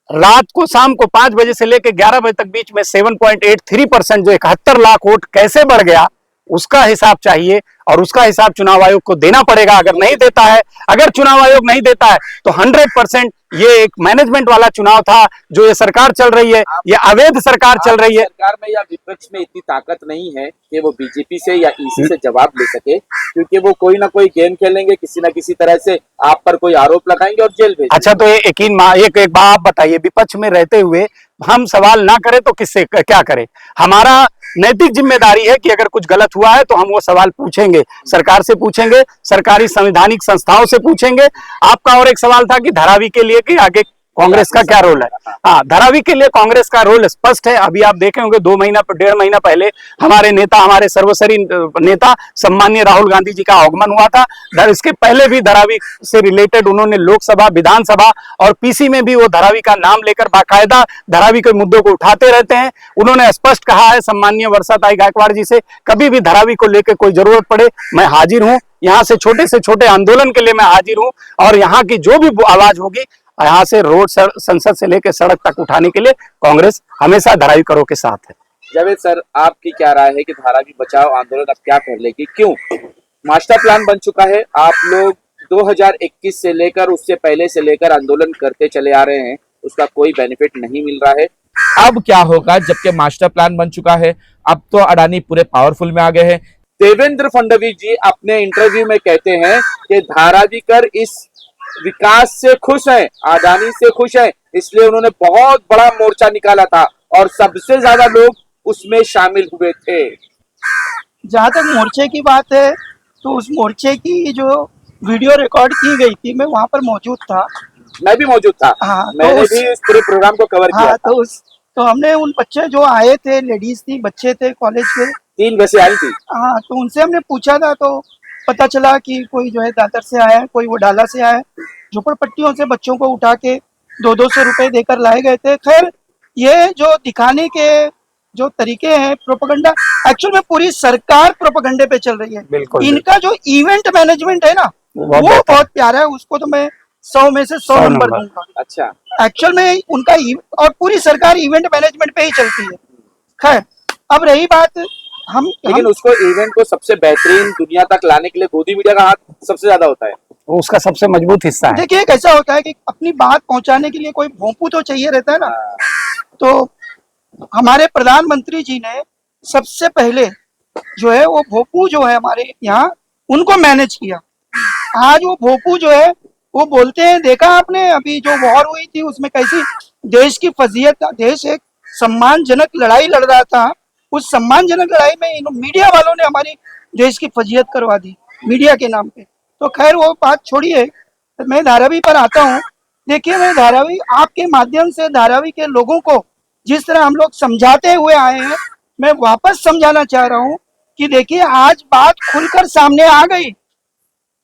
रात को शाम को 5 बजे से लेकर 11 बजे तक बीच में 7.83% जो 71 लाख वोट कैसे बढ़ गया उसका हिसाब चाहिए और उसका हिसाब चुनाव आयोग को देना पड़ेगा। अगर नहीं देता है, अगर चुनाव आयोग नहीं देता है तो 100% ये एक मैनेजमेंट वाला चुनाव था जो ये सरकार चल रही है, ये अवैध सरकार चल रही है। सरकार में या विपक्ष में इतनी ताकत नहीं है कि वो बीजेपी से या ईसी से जवाब ले सके, क्योंकि वो कोई ना कोई गेम खेलेंगे, किसी ना किसी तरह से आप पर कोई आरोप लगाएंगे और जेल भेजेंगे। अच्छा, तो एक बात आप बताइए, विपक्ष में रहते हुए हम सवाल ना करें तो किससे क्या करें? हमारा नैतिक जिम्मेदारी है कि अगर कुछ गलत हुआ है तो हम वो सवाल पूछेंगे, सरकार से पूछेंगे, सरकारी संवैधानिक संस्थाओं से पूछेंगे। आपका और एक सवाल था कि धारावी के लिए कि आगे कांग्रेस का क्या रोल है? हाँ, धारावी के लिए कांग्रेस का रोल स्पष्ट है। अभी आप देखे होंगे 1.5 महीना पहले हमारे नेता, हमारे सर्वसरी नेता सम्माननीय राहुल गांधी जी का आगमन हुआ था। इसके पहले भी धारावी से रिलेटेड उन्होंने लोकसभा, विधानसभा और पीसी में भी वो धारावी का नाम लेकर बाकायदा धारावी के मुद्दों को उठाते रहते हैं। उन्होंने स्पष्ट कहा है सम्माननीय वर्षाताई गायकवाड़ जी से, कभी भी धारावी को लेकर कोई जरूरत पड़े मैं हाजिर हूं, यहाँ से छोटे आंदोलन के लिए मैं हाजिर हूं और यहाँ की जो भी आवाज होगी, यहाँ से रोड संसद से लेकर सड़क तक उठाने के लिए कांग्रेस हमेशा धारावी करो के साथ है। जावेद सर, आपकी क्या राय है कि धारावी बचाओ आंदोलन अब क्या कर लेगी? क्यों? मास्टर प्लान बन चुका है, आप लोग 2021 से लेकर उससे पहले से लेकर आंदोलन करते चले आ रहे हैं, उसका कोई बेनिफिट नहीं मिल रहा है। अब क्या होगा जबकि मास्टर प्लान बन चुका है, अब तो अडानी पूरे पावरफुल में आ गए हैं। देवेंद्र फडणवीस जी अपने इंटरव्यू में कहते हैं कि धारावीकर इस विकास से खुश हैं, अडानी से खुश हैं, इसलिए उन्होंने बहुत बड़ा मोर्चा निकाला था और सबसे ज्यादा लोग उसमें शामिल हुए थे। जहाँ तक मोर्चे की बात है तो उस मोर्चे की जो वीडियो रिकॉर्ड की गई थी मैं वहाँ पर मौजूद था। मैं भी मौजूद था। हाँ, मैंने तो भी इस पूरे प्रोग्राम को कवर किया हाँ था। तो हमने उन बच्चे जो आए थे, लेडीज थी, बच्चे थे कॉलेज के, 3 बसें आई थी। हाँ, तो उनसे हमने पूछा था तो पता चला कि कोई जो है दादर से आया है, कोई वो डाला से आया है। झोपड़पट्टियों से बच्चों को उठा के 200-200 रुपए देकर लाए गए थे। खैर, ये जो दिखाने के जो तरीके हैं प्रोपेगेंडा, एक्चुअल में पूरी सरकार प्रोपेगेंडे पे चल रही है। बिल्कुल। इनका जो इवेंट मैनेजमेंट है ना वो बहुत प्यारा है, उसको तो मैं 100 में से 100 नंबर दूंगा। अच्छा, एक्चुअल में उनका और पूरी सरकार इवेंट मैनेजमेंट पे ही चलती है। खैर, अब रही बात लेकिन उसको इवेंट को सबसे बेहतरीन दुनिया तक लाने के लिए गोदी मीडिया का हाथ सबसे ज्यादा होता है, वो उसका सबसे मजबूत हिस्सा है। देखिए कैसा होता है कि अपनी बात पहुंचाने के लिए कोई भोंपू तो चाहिए रहता है ना। तो हमारे प्रधानमंत्री जी ने सबसे पहले जो है वो भोंपू जो है हमारे यहाँ उनको मैनेज किया। आज वो भोंपू जो है वो बोलते हैं, देखा आपने अभी जो वॉर हुई थी उसमें कैसी देश की फजीयत, देश एक सम्मानजनक लड़ाई लड़ रहा था, उस सम्मानजनक लड़ाई में मीडिया वालों ने हमारी देश की फजीयत करवा दी मीडिया के नाम पे। तो खैर वो बात छोड़िए, मैं धारावी पर आता हूँ। देखिए, मैं धारावी आपके माध्यम से धारावी के लोगों को जिस तरह हम लोग समझाते हुए आए हैं, मैं वापस समझाना चाह रहा हूँ कि देखिए आज बात खुलकर सामने आ गई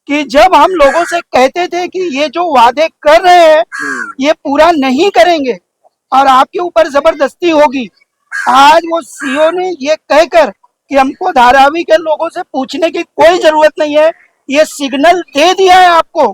कि जब हम लोगों से कहते थे कि ये जो वादे कर रहे हैं ये पूरा नहीं करेंगे और आपके ऊपर जबरदस्ती होगी, आज वो सीओ ने ये कहकर कि हमको धारावी के लोगों से पूछने की कोई जरूरत नहीं है, ये सिग्नल दे दिया है आपको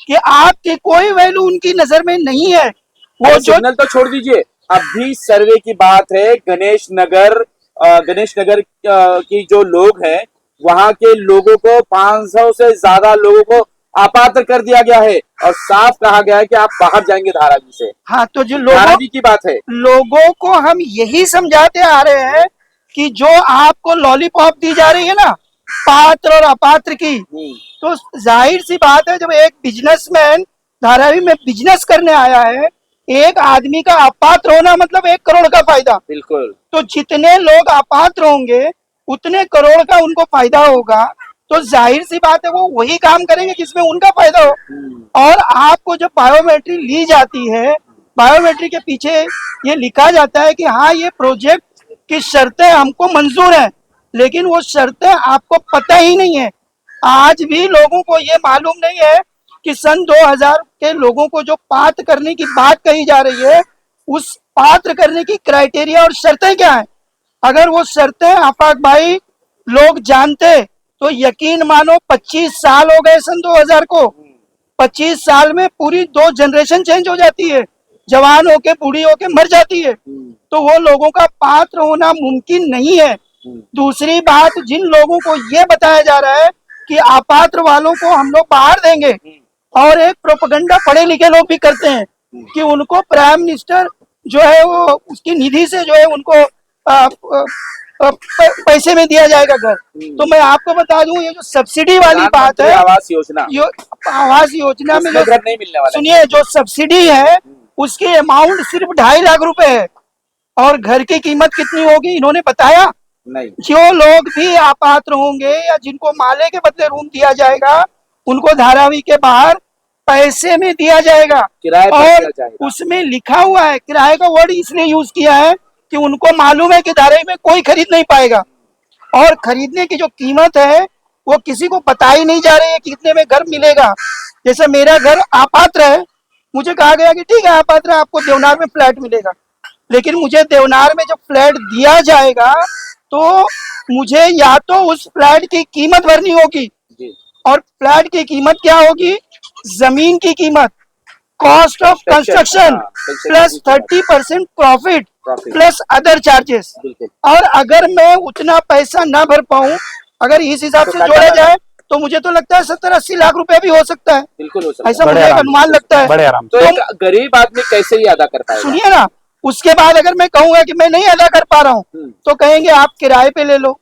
कि आपकी कोई वैल्यू उनकी नजर में नहीं है। वो जो सिग्नल तो छोड़ दीजिए, अभी सर्वे की बात है, गणेश नगर की जो लोग हैं वहां के लोगों को 500 से ज्यादा लोगों को अपात्र कर दिया गया है और साफ कहा गया है कि आप बाहर जाएंगे धारावी से। हाँ, तो जो धारावी की बात है, लोगों को हम यही समझाते आ रहे हैं कि जो आपको लॉलीपॉप दी जा रही है ना पात्र और अपात्र की, तो जाहिर सी बात है जब एक बिजनेसमैन धारावी में बिजनेस करने आया है, एक आदमी का अपात्र होना मतलब 1 करोड़ का फायदा। बिल्कुल। तो जितने लोग अपात्र होंगे उतने करोड़ का उनको फायदा होगा, तो जाहिर सी बात है वो वही काम करेंगे जिसमें उनका फायदा हो। और आपको जब बायोमेट्री ली जाती है, बायोमेट्री के पीछे ये लिखा जाता है कि हाँ ये प्रोजेक्ट की शर्तें हमको मंजूर है, लेकिन वो शर्तें आपको पता ही नहीं है। आज भी लोगों को ये मालूम नहीं है कि सन 2000 के लोगों को जो पात्र करने की बात कही जा रही है, उस पात्र करने की क्राइटेरिया और शर्तें क्या है। अगर वो शर्तें आफाक भाई लोग जानते तो यकीन मानो 25 साल हो गए सन 2000 को, 25 साल में पूरी 2 जनरेशन चेंज हो जाती है, जवान होके बूढ़ी होके मर जाती है, तो वो लोगों का पात्र होना मुमकिन नहीं है। दूसरी बात, जिन लोगों को ये बताया जा रहा है कि अपात्र वालों को हम लोग बाहर देंगे, और एक प्रोपेगेंडा पढ़े लिखे लोग भी करते हैं कि उनको प्राइम मिनिस्टर जो है वो उसकी निधि से जो है उनको पैसे में दिया जाएगा घर। तो मैं आपको बता दूं, ये जो सब्सिडी वाली बात है, आवास योजना, आवास योजना में जो घर नहीं मिलने वाला, सुनिए, जो सब्सिडी है उसकी अमाउंट सिर्फ 2.5 लाख रुपए है, और घर की कीमत कितनी होगी इन्होंने बताया नहीं। जो लोग भी अपात्र होंगे या जिनको माले के बदले रूम दिया जाएगा उनको धारावी के बाहर पैसे में दिया जाएगा, किराए पर और दिया जाएगा। उसमें लिखा हुआ है, किराए का वर्ड इसलिए यूज किया है कि उनको मालूम है कि धारावी में कोई खरीद नहीं पाएगा, और खरीदने की जो कीमत है वो किसी को बताई नहीं जा रही है कि कितने में घर मिलेगा। जैसे मेरा घर अपात्र है, मुझे कहा गया कि ठीक है अपात्र है, आपको देवनार में फ्लैट मिलेगा, लेकिन मुझे देवनार में जब फ्लैट दिया जाएगा तो मुझे या तो उस फ्लैट की कीमत भरनी होगी, और फ्लैट की कीमत क्या होगी, जमीन की कीमत, cost of construction plus 30% profit plus other charges. और अगर मैं उतना पैसा ना भर पाऊं, अगर इस हिसाब से जोड़ा जाए तो मुझे तो लगता है 70-80 लाख रुपए भी हो सकता है, बिल्कुल हो सकता ऐसा है। मुझे एक अनुमान लगता है। बड़े आराम तो से। एक गरीब आदमी कैसे ही अदा कर पाएगा? सुनिए ना, उसके बाद अगर मैं कहूंगा कि मैं नहीं अदा कर पा रहा हूँ तो कहेंगे आप किराए पे ले लो।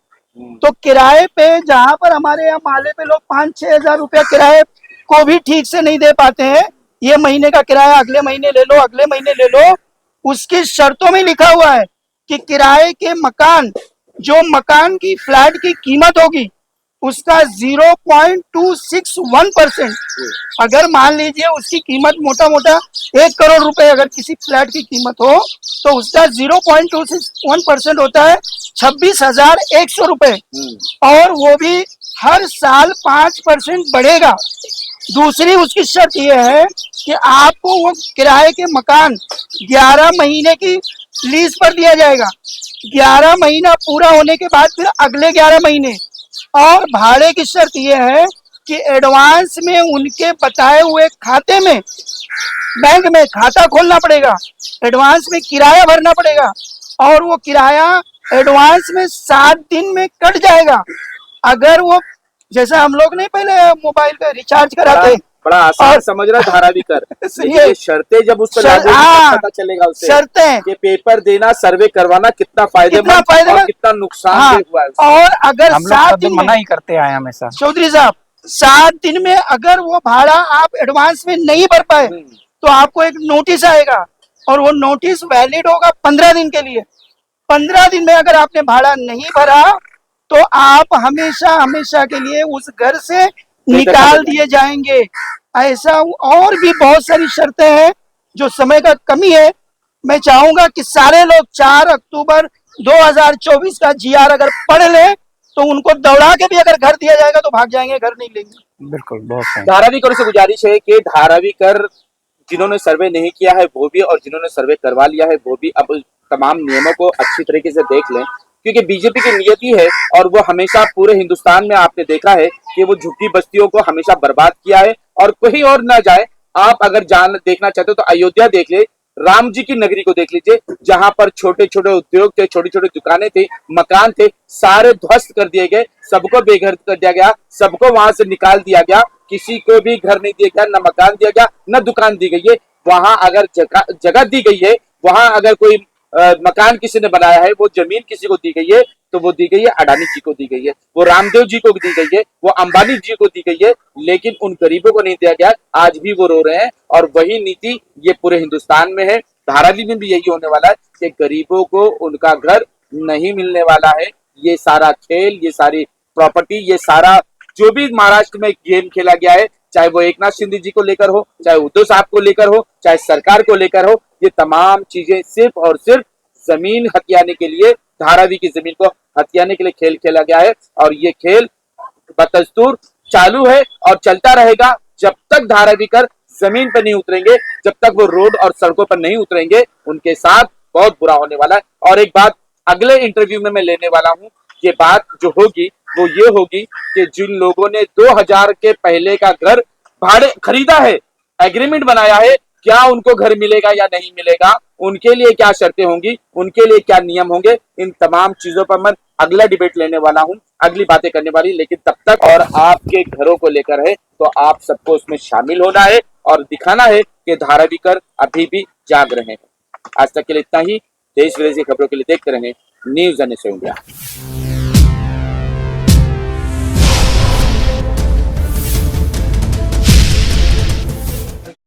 तो किराए पे जहां पर हमारे यहाँ माले पे लोग 5-6 हजार रुपया किराए को भी ठीक से नहीं दे पाते हैं, ये महीने का किराया अगले महीने ले लो, अगले महीने ले लो, उसकी शर्तों में लिखा हुआ है कि किराए के मकान, जो मकान की फ्लैट की कीमत होगी उसका 0.261%, अगर मान लीजिए उसकी कीमत मोटा मोटा 1 करोड़ रुपए अगर किसी फ्लैट की कीमत हो तो उसका 0.261% होता है 26,100 रुपए, और वो भी हर साल 5% बढ़ेगा। दूसरी उसकी शर्त यह है कि आपको वो किराए के मकान 11 महीने की लीज पर दिया जाएगा। 11 महीना पूरा होने के बाद फिर अगले 11 महीने, और भाड़े की शर्त यह है कि एडवांस में उनके बताए हुए खाते में, बैंक में खाता खोलना पड़ेगा, एडवांस में किराया भरना पड़ेगा, और वो किराया एडवांस में 7 दिन में कट जाएगा। अगर वो जैसा हम लोग नहीं पहले मोबाइल का रिचार्ज कराते, बड़ा आसान और- समझ रहा धारावी कर, लेकिन सुनिए, ये शर्तें जब उस पर शर्त- लागू होंगी हाँ, तब पता चलेगा उसे शर्तें कि पेपर देना, सर्वे करवाना कितना फायदेमंद और फायदेमंद, कितना नुकसान हाँ, हुआ है उससे। और अगर हम लोग 7 कभी दिन मना में, ही करते आए हमेशा। चौधरी साहब 7 दिन में अगर वो भाड़ा आप एडवांस में नहीं भर पाए तो आपको एक नोटिस आएगा, और वो नोटिस वैलिड होगा 15 दिन के लिए। 15 दिन में अगर आपने भाड़ा नहीं भरा तो आप हमेशा हमेशा के लिए उस घर से निकाल दिए जाएंगे। ऐसा और भी बहुत सारी शर्तें हैं, जो समय का कमी है। मैं चाहूंगा कि सारे लोग 4 अक्टूबर 2024 का जीआर अगर पढ़ ले तो उनको दौड़ा के भी अगर घर दिया जाएगा तो भाग जाएंगे, घर नहीं लेंगे। बिल्कुल, बहुत सही। धारावी कर से गुजारिश है कि धारावी कर जिन्होंने सर्वे नहीं किया है वो भी, और जिन्होंने सर्वे करवा लिया है वो भी अब तमाम नियमों को अच्छी तरीके से देख लें, क्योंकि बीजेपी की नियति है और वो हमेशा पूरे हिंदुस्तान में आपने देखा है कि वो झुग्गी बस्तियों को हमेशा बर्बाद किया है, और कहीं और ना जाए। आप अगर देखना चाहते हो तो अयोध्या देख ले, राम जी की नगरी को देख लीजिए, जहां पर छोटे छोटे उद्योग थे, छोटी छोटी दुकानें थी, मकान थे, सारे ध्वस्त कर दिए गए, सबको बेघर कर दिया गया, सबको वहां से निकाल दिया गया, किसी को भी घर नहीं दिया गया, न मकान दिया गया, न दुकान दी गई है। वहां अगर जगह दी गई है, वहां अगर कोई मकान किसी ने बनाया है, वो जमीन किसी को दी गई है, तो वो दी गई है अडानी जी को दी गई है, वो रामदेव जी को दी गई है, वो अंबानी जी को दी गई है, लेकिन उन गरीबों को नहीं दिया गया। आज भी वो रो रहे हैं, और वही नीति ये पूरे हिंदुस्तान में है। धारावी में भी यही होने वाला है कि गरीबों को उनका घर नहीं मिलने वाला है। ये सारा खेल, ये सारी प्रॉपर्टी, ये सारा जो भी महाराष्ट्र में गेम खेला गया है, चाहे वो एकनाथ शिंदे जी को लेकर हो, चाहे उद्धव साहब को लेकर हो, चाहे सरकार को लेकर हो, ये तमाम चीजें सिर्फ और सिर्फ जमीन हथियाने के लिए, धारावी की जमीन को हथियाने के लिए खेल खेला गया है। और ये खेल बदस्तूर चालू है और चलता रहेगा जब तक धारावी कर जमीन पर नहीं उतरेंगे, जब तक वो रोड और सड़कों पर नहीं उतरेंगे, उनके साथ बहुत बुरा होने वाला है। और एक बात अगले इंटरव्यू में मैं लेने वाला हूं, ये बात जो होगी वो ये होगी कि जिन लोगों ने 2000 के पहले का घर भाड़े खरीदा है, एग्रीमेंट बनाया है, क्या उनको घर मिलेगा या नहीं मिलेगा, उनके लिए क्या शर्तें होंगी, उनके लिए क्या नियम होंगे, इन तमाम चीजों पर मैं अगला डिबेट लेने वाला हूं, अगली बातें करने वाली। लेकिन तब तक और आपके घरों को लेकर है तो आप सबको उसमें शामिल होना है और दिखाना है कि धारावी कर अभी भी जाग रहे हैं। आज तक के लिए इतना ही। देश विदेश की खबरों के लिए देखते रहें न्यूज़ इंडिया।